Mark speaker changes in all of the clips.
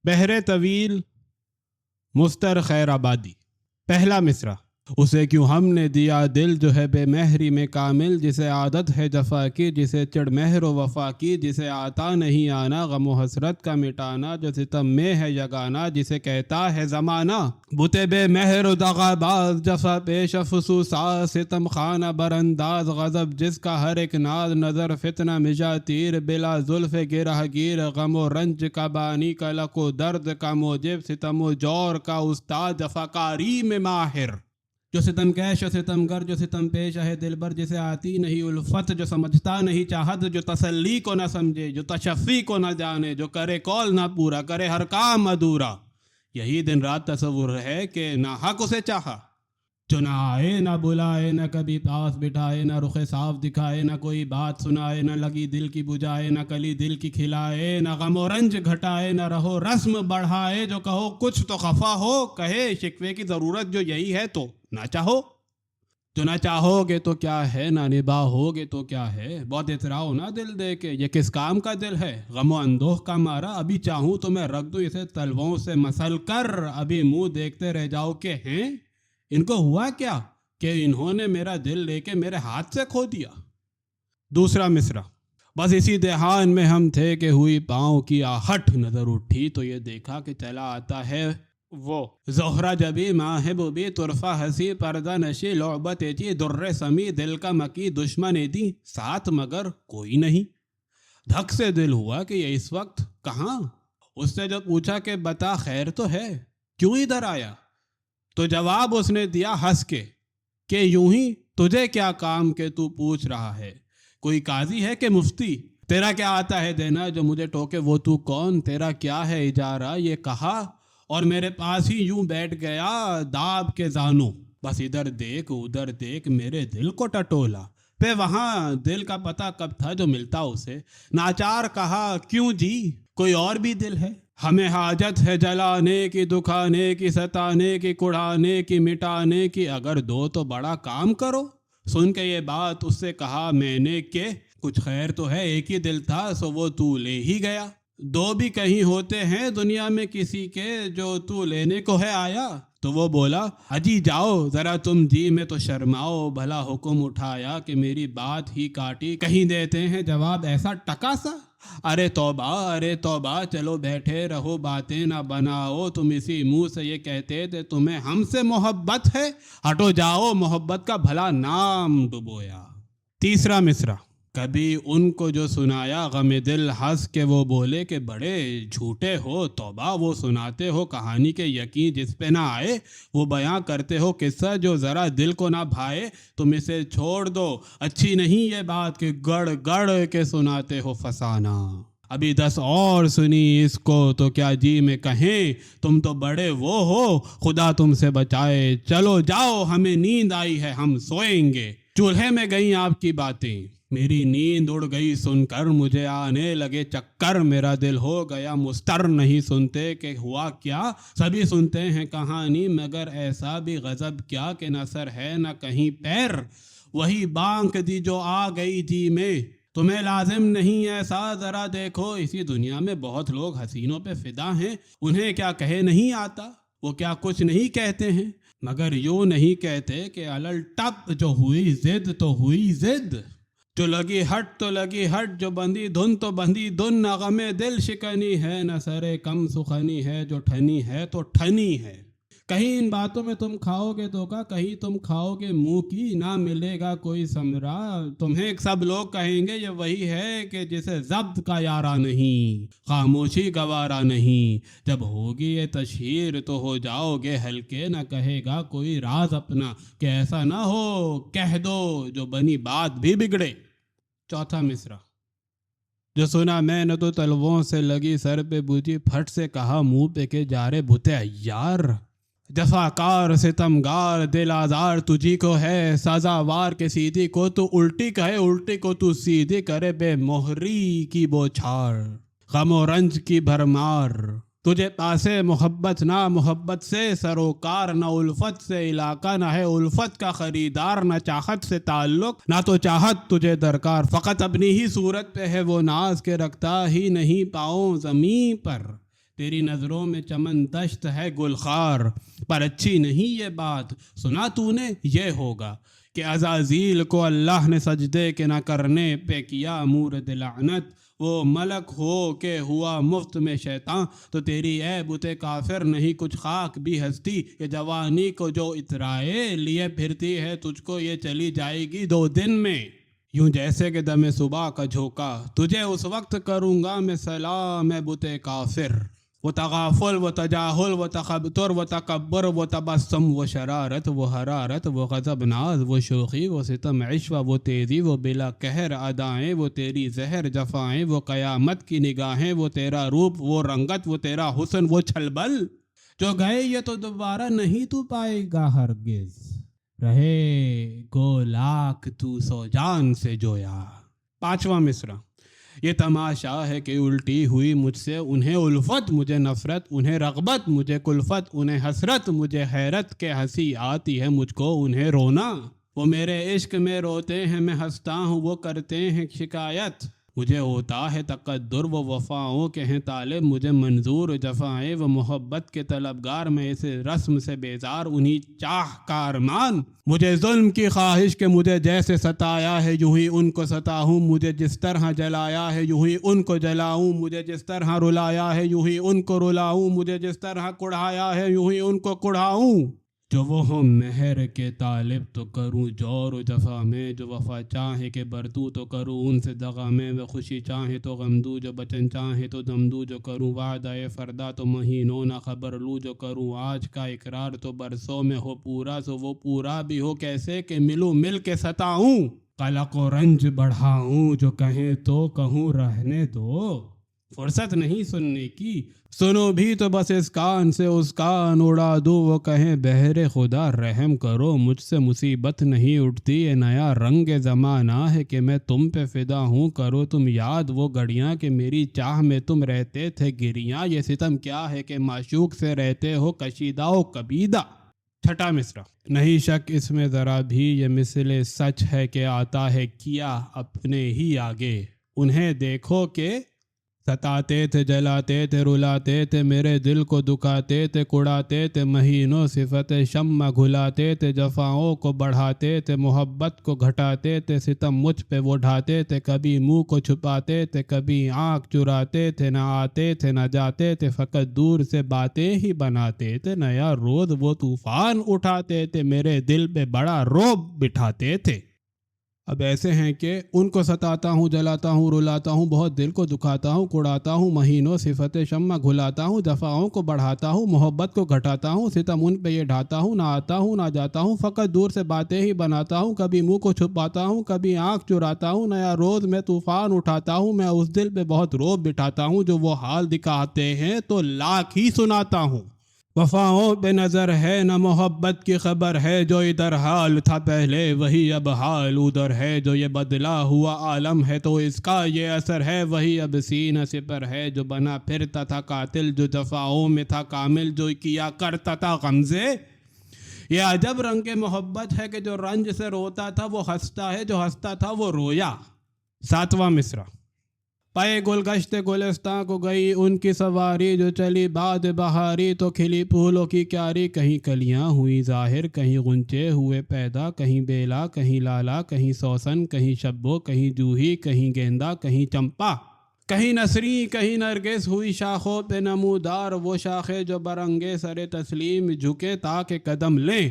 Speaker 1: بحر طویل مستر خیر آبادی. پہلا مصرع. اسے کیوں ہم نے دیا دل جو ہے بے مہری میں کامل، جسے عادت ہے جفا کی، جسے چڑھ مہر و وفا کی، جسے آتا نہیں آنا غم و حسرت کا مٹانا، جو ستم میں ہے یگانا جسے کہتا ہے زمانہ. بتے بے مہر و دغا باز، جفا پیش افسوساز، ستم خانہ برانداز، غضب جس کا ہر ایک ناز، نظر فتنہ مجا تیر، بلا زلف گرہ گیر، غم و رنج کا بانی، کلک و درد کا موجب، ستم و جور کا استاد، جفاکاری میں ماہر. جو ستم کیش و ستم گر، جو ستم پیش ہے دل بر، جسے آتی نہیں الفت، جو سمجھتا نہیں چاہت، جو تسلی کو نہ سمجھے، جو تشفی کو نہ جانے، جو کرے قول نہ پورا، کرے ہر کام ادھورا. یہی دن رات تصور ہے کہ نہ حق اسے چاہا. جو نہ آئے نہ بلائے، نہ کبھی پاس بٹھائے، نہ رخ صاف دکھائے، نہ کوئی بات سنائے، نہ لگی دل کی بجھائے، نہ کلی دل کی کھلائے، نہ غم و رنج گھٹائے، نہ رہو رسم بڑھائے. جو کہو کچھ تو خفا ہو، کہے شکوے کی ضرورت جو یہی ہے تو نہ چاہو. جو نہ چاہو گے تو کیا ہے، نہ نباہو گے تو کیا ہے. بہت اتراؤ نہ دل دے کے، یہ کس کام کا دل ہے. غم و اندوہ کا مارا، ابھی چاہوں تو میں رکھ دوں اسے تلووں سے مسل کر. ابھی منہ دیکھتے رہ جاؤ کہ ہیں ان کو ہوا کیا، کہ انہوں نے میرا دل لے کے میرے ہاتھ سے کھو دیا. دوسرا مصرع. بس اسی دھیان میں ہم تھے کہ ہوئی پاؤں کی آہٹ، نظر اٹھی تو یہ دیکھا کہ چلا آتا ہے وہ. زہرہ جبی ماہب بھی، طرفہ ہنسی پردہ نشی، لعبت چی در سمی، دل کا مکی دشمن دی ساتھ مگر کوئی نہیں. دھک سے دل ہوا کہ یہ اس وقت کہاں. اس سے جو پوچھا کہ بتا خیر تو ہے، کیوں ادھر آیا، تو جواب اس نے دیا ہنس کے کہ یوں ہی. تجھے کیا کام کہ تو پوچھ رہا ہے، کوئی قاضی ہے کہ مفتی. تیرا کیا آتا ہے دینا، جو مجھے ٹوکے وہ تو کون. تیرا کیا ہے اجارہ، یہ کہا اور میرے پاس ہی یوں بیٹھ گیا داب کے زانوں. بس ادھر دیکھ ادھر دیکھ میرے دل کو ٹٹولا. پہ وہاں دل کا پتہ کب تھا جو ملتا اسے. ناچار کہا کیوں جی، کوئی اور بھی دل ہے. ہمیں حاجت ہے جلانے کی، دکھانے کی، ستانے کی، کڑھانے کی، مٹانے کی. اگر دو تو بڑا کام کرو. سن کے یہ بات اس سے کہا میں نے کہ کچھ خیر تو ہے، ایک ہی دل تھا سو وہ تو لے ہی گیا. دو بھی کہیں ہوتے ہیں دنیا میں کسی کے، جو تو لینے کو ہے آیا. تو وہ بولا اجی جاؤ ذرا تم جی میں تو شرماؤ. بھلا حکم اٹھایا کہ میری بات ہی کاٹی، کہیں دیتے ہیں جواب ایسا ٹکا سا. ارے توبہ چلو بیٹھے رہو باتیں نہ بناؤ. تم اسی منہ سے یہ کہتے تھے تمہیں ہم سے محبت ہے، ہٹو جاؤ محبت کا بھلا نام ڈبویا. تیسرا مصرع. کبھی ان کو جو سنایا غم دل ہنس کے وہ بولے کہ بڑے جھوٹے ہو. توبہ وہ سناتے ہو کہانی کے یقین جس پہ نہ آئے، وہ بیاں کرتے ہو قصہ جو ذرا دل کو نہ بھائے. تم اسے چھوڑ دو، اچھی نہیں یہ بات کہ گڑ گڑ کے سناتے ہو فسانہ. ابھی 10 اور سنی اس کو تو کیا جی میں کہیں، تم تو بڑے وہ ہو خدا تم سے بچائے. چلو جاؤ ہمیں نیند آئی ہے ہم سوئیں گے. چولہے میں گئیں آپ کی باتیں، میری نیند اڑ گئی سن کر. مجھے آنے لگے چکر، میرا دل ہو گیا مستر. نہیں سنتے کہ ہوا کیا، سبھی سنتے ہیں کہانی، مگر ایسا بھی غضب کیا کہ نہ سر ہے نہ کہیں پیر. وہی بانک دی جو آ گئی جی میں، تمہیں لازم نہیں ایسا. ذرا دیکھو اسی دنیا میں بہت لوگ حسینوں پہ فدا ہیں، انہیں کیا کہے نہیں آتا، وہ کیا کچھ نہیں کہتے ہیں. مگر یوں نہیں کہتے کہ الل ٹپ جو ہوئی ضد تو ہوئی ضد. جو لگی ہٹ تو لگی ہٹ، جو بندی دھن تو بندی دھن. نہ غم دل شکنی ہے نہ سرے کم سخنی ہے، جو ٹھنی ہے تو ٹھنی ہے. کہیں ان باتوں میں تم کھاؤ گے دھوکا، کہیں تم کھاؤ گے منہ کی، نہ ملے گا کوئی ثمرہ. تمہیں سب لوگ کہیں گے یہ وہی ہے کہ جسے ضبط کا یارہ نہیں، خاموشی گوارا نہیں. جب ہوگی یہ تشہیر تو ہو جاؤ گے ہلکے، نہ کہے گا کوئی راز اپنا کہ ایسا نہ ہو کہہ دو جو بنی بات بھی بگڑے. چوتھا مصرع. جو سنا میں نے تو تلووں سے لگی سر پہ بوجھی، پھٹ سے کہا منہ پہ کہ جارے بھتے عیار. جفاکار ستمگار دل آزار تجھی کو ہے، سزاوار کے سیدھی کو تو الٹی کہے، الٹی کو تو سیدھی کرے. بے مہری کی بوچھار، غم و رنج کی بھرمار. تجھے پاسے محبت نہ محبت سے سروکار، نہ الفت سے علاقہ نہ ہے الفت کا خریدار. نہ چاہت سے تعلق نہ تو چاہت تجھے درکار. فقط اپنی ہی صورت پہ ہے وہ ناز کے رکھتا ہی نہیں پاؤں زمین پر. تیری نظروں میں چمن دشت ہے گلخار، پر اچھی نہیں یہ بات سنا تو نے یہ ہوگا کہ عزازیل کو اللہ نے سجدے کے نہ کرنے پہ کیا مورد لعنت، وہ ملک ہو کہ ہوا مفت میں شیطان، تو تیری اے بت کافر نہیں کچھ خاک بھی ہستی، یہ جوانی کو جو اترائے لیے پھرتی ہے تجھ کو یہ چلی جائے گی 2 دن میں، یوں جیسے کہ دم صبح کا جھونکا تجھے اس وقت کروں گا میں سلام اے بت کافر، وہ تغافل وہ تجاہل وہ تخبطر وہ تکبر وہ تبسم وہ شرارت وہ حرارت وہ غضب ناز وہ شوخی وہ ستم عشوہ وہ تیزی وہ بلا قہر ادائیں وہ تیری زہر جفائیں وہ قیامت کی نگاہیں وہ تیرا روپ وہ رنگت وہ تیرا حسن وہ چھلبل، جو گئے یہ تو دوبارہ نہیں تو پائے گا ہرگز، رہے گو لاکھ تو سو جان سے جویا۔ 5واں مصرع۔ یہ تماشا ہے کہ الٹی ہوئی مجھ سے انہیں الفت مجھے نفرت، انہیں رغبت مجھے کلفت، انہیں حسرت مجھے حیرت، کہ ہنسی آتی ہے مجھ کو انہیں رونا، وہ میرے عشق میں روتے ہیں میں ہنستا ہوں وہ کرتے ہیں شکایت، مجھے ہوتا ہے تقدر وہ وفاؤں کے ہیں طالب، مجھے منظور جفائیں وہ محبت کے طلبگار، میں اس رسم سے بیزار انہی چاہ کا ارمان، مجھے ظلم کی خواہش کہ مجھے جیسے ستایا ہے یوں ہی ان کو ستاؤں، مجھے جس طرح جلایا ہے یوں ہی ان کو جلاؤں، مجھے جس طرح رلایا ہے یوں ہی ان کو رلاؤں، مجھے جس طرح کڑھایا ہے یوں ہی ان کو کڑھاؤں، جو وہ ہوں مہر کے طالب تو کروں جور و جفا میں، جو وفا چاہے کہ برتوں تو کروں ان سے دغا میں، وہ خوشی چاہے تو غم دوں جو بچن چاہے تو دم دوں، جو کروں وعدہ فردا تو مہینوں نہ خبر لوں، جو کروں آج کا اقرار تو برسوں میں ہو پورا، سو وہ پورا بھی ہو کیسے کہ ملوں مل کے ستاؤں، قلق و رنج بڑھاؤں، جو کہیں تو کہوں رہنے دو، فرصت نہیں سننے کی، سنو بھی تو بس اس کان سے اس کان اڑا دو، وہ کہیں بہر خدا رحم کرو مجھ سے مصیبت نہیں اٹھتی، یہ نیا رنگ زمانہ ہے کہ میں تم پہ فدا ہوں، کرو تم یاد وہ گھڑیاں کہ میری چاہ میں تم رہتے تھے گریاں، یہ ستم کیا ہے کہ معشوق سے رہتے ہو کشیدہ و کبیدہ۔ 6واں مصرع۔ نہیں شک اس میں ذرا بھی یہ مثل سچ ہے کہ آتا ہے کیا اپنے ہی آگے، انہیں دیکھو کہ ستاتے تھے جلاتے تھے رلاتے تھے میرے دل کو دکھاتے تھے کڑاتے تھے مہینوں صفت شمع گھلاتے تھے جفاؤں کو بڑھاتے تھے محبت کو گھٹاتے تھے ستم مجھ پہ وہ ڈھاتے تھے کبھی منہ کو چھپاتے تھے کبھی آنکھ چراتے تھے نہ آتے تھے نہ جاتے تھے فقط دور سے باتیں ہی بناتے تھے نیا روز وہ طوفان اٹھاتے تھے میرے دل پہ بڑا رعب بٹھاتے تھے۔ اب ایسے ہیں کہ ان کو ستاتا ہوں جلاتا ہوں رلاتا ہوں بہت دل کو دکھاتا ہوں کڑاتا ہوں مہینوں صفت شمع گھلاتا ہوں جفاؤں کو بڑھاتا ہوں محبت کو گھٹاتا ہوں ستم ان پہ یہ ڈھاتا ہوں نہ آتا ہوں نہ جاتا ہوں فقط دور سے باتیں ہی بناتا ہوں کبھی منہ کو چھپاتا ہوں کبھی آنکھ چراتا ہوں نیا روز میں طوفان اٹھاتا ہوں میں اس دل پہ بہت رعب بٹھاتا ہوں جو وہ حال دکھاتے ہیں تو لاکھ ہی سناتا ہوں۔ وفاؤں پہ نظر ہے نہ محبت کی خبر ہے جو ادھر حال تھا پہلے وہی اب حال ادھر ہے جو یہ بدلا ہوا عالم ہے تو اس کا یہ اثر ہے وہی اب سینہ سپر ہے جو بنا پھرتا تھا قاتل جو جفاؤں میں تھا کامل جو کیا کرتا تھا غمزے یہ عجب رنگ کے محبت ہے کہ جو رنج سے روتا تھا وہ ہنستا ہے جو ہنستا تھا وہ رویا۔ 7واں مصرع۔ پائے گلگشت گلستاں کو گئی ان کی سواری جو چلی باد بہاری تو کھلی پھولوں کی کیاری کہیں کلیاں ہوئی ظاہر کہیں غنچے ہوئے پیدا کہیں بیلا کہیں لالا کہیں سوسن کہیں شبو کہیں جوہی کہیں گیندا کہیں چمپا کہیں نسری کہیں نرگس ہوئی شاخوں پہ نمودار وہ شاخیں جو برنگے سر تسلیم جھکے تاکہ قدم لیں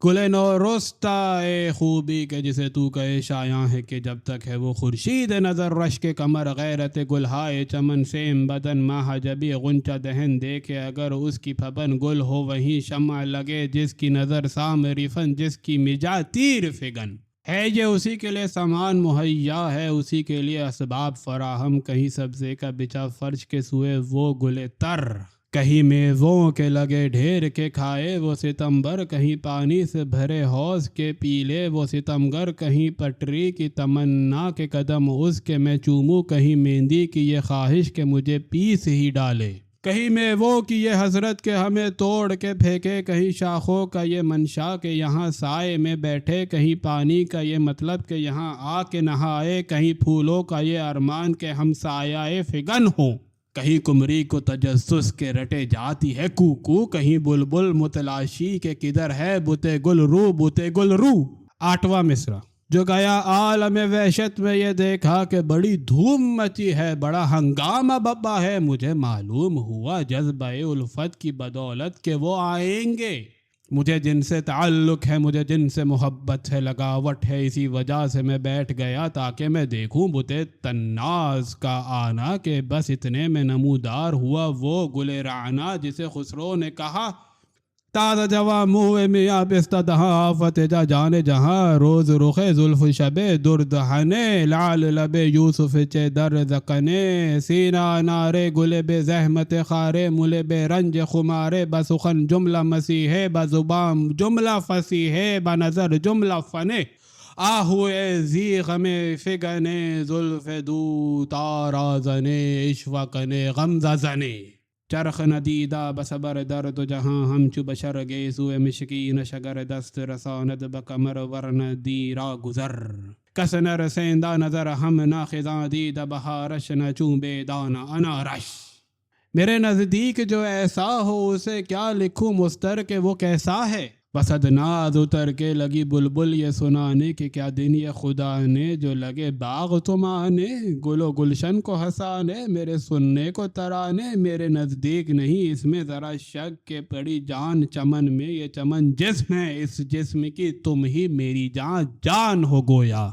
Speaker 1: گل نورستا اے خوبی کے جسے تو کہے شایاں ہے کہ جب تک ہے وہ خورشید نظر رش کے کمر غیرت گلہائے چمن سیم بدن ماہ جبی غنچہ دہن دیکھے اگر اس کی پھبن گل ہو وہیں شمع لگے جس کی نظر سامری فن جس کی مجا تیر فگن ہے یہ اسی کے لیے سامان مہیا ہے اسی کے لیے اسباب فراہم کہیں سبزے کا بچا فرش کے سوئے وہ گل تر کہیں میووں کے لگے ڈھیر کے کھائے وہ ستمبر کہیں پانی سے بھرے حوض کے پیلے وہ ستمگر کہیں پٹری کی تمنا کے قدم اس کے میں چوموں کہیں مہندی کی یہ خواہش کہ مجھے پیس ہی ڈالے کہیں میووں کی یہ حسرت کہ ہمیں توڑ کے پھینکے کہیں شاخوں کا یہ منشا کہ یہاں سائے میں بیٹھے کہیں پانی کا یہ مطلب کہ یہاں آ کے نہائے کہیں پھولوں کا یہ ارمان کہ ہم سایہ فگن ہوں کہیں کمری کو تجسس کے رٹے جاتی ہے کوکو، کہیں بلبل متلاشی کے کدھر ہے بوتے گل رو بوتے گل رو۔ 8واں مصرع۔ جو گیا عالم وحشت میں یہ دیکھا کہ بڑی دھوم مچی ہے، بڑا ہنگامہ بپا ہے، مجھے معلوم ہوا جذبہ الفت کی بدولت کہ وہ آئیں گے۔ مجھے جن سے تعلق ہے، مجھے جن سے محبت ہے، لگاوٹ ہے، اسی وجہ سے میں بیٹھ گیا تاکہ میں دیکھوں بتے تناز کا آنا، کہ بس اتنے میں نمودار ہوا وہ گل رعنا جسے خسرو نے کہا تازہ جواں منہ میاں پستہ دہاں آفت جا جانے جہاں، روز رخ زلف شب دردہنے، لعل لب یوسف چے در زکنے، سینہ نارے گل بے زحمت خارے، ملے بے رنج خمارے، بسخن جملہ مسیحے، بزبام جملہ فصیحے، بنظر جملہ فنے، آہوئے زیغ میں فگنے، زلف دو تارا زنے، اشفقنے غمزہ زنے، چرخ ندیدہ بصبر درد جہاں، ہم چو بشر گے سوئے مشکین شگر، دست رساند بکمر ورن دیرا گزر، کس نر سیندہ نظر ہم نہ خزاں دید بہارش، نہ چوں بے دانہ انارش۔ میرے نزدیک جو ایسا ہو اسے کیا لکھوں مستر کہ وہ کیسا ہے، بسد ناز اتر کے لگی بلبل یہ سنانے کہ کیا دن یہ خدا نے جو لگے باغ تمانے، گل و گلشن کو ہنسانے، میرے سننے کو ترانے، میرے نزدیک نہیں اس میں ذرا شک کہ پڑی جان چمن میں، یہ چمن جسم ہے، اس جسم کی تم ہی میری جان جان ہو گویا۔